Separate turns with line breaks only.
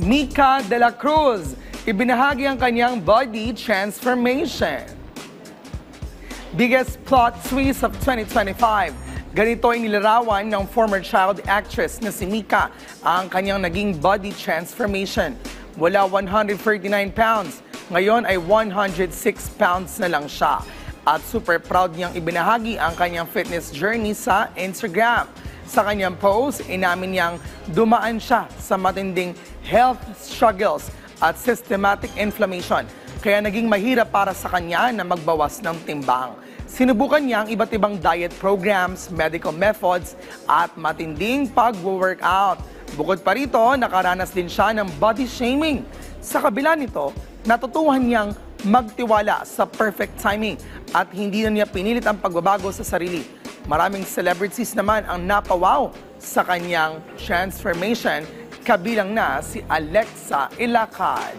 Mika de la Cruz, ibinahagi ang kanyang body transformation. Biggest plot twist of 2025. Ganito ay nilarawan ng former child actress na si Mika ang kanyang naging body transformation. Mula 139 pounds, ngayon ay 106 pounds na lang siya. At super proud niyang ibinahagi ang kanyang fitness journey sa Instagram. Sa kanyang post, inamin niyang dumaan siya sa matinding health struggles at systematic inflammation. Kaya naging mahirap para sa kanya na magbawas ng timbang. Sinubukan niya ang iba't ibang diet programs, medical methods at matinding pag-workout. Bukod pa rito, nakaranas din siya ng body shaming. Sa kabila nito, natutuhan niyang magtiwala sa perfect timing at hindi na niya pinilit ang pagbabago sa sarili. Maraming celebrities naman ang napawaw sa kanyang transformation, kabilang na si Alexa Ilacad.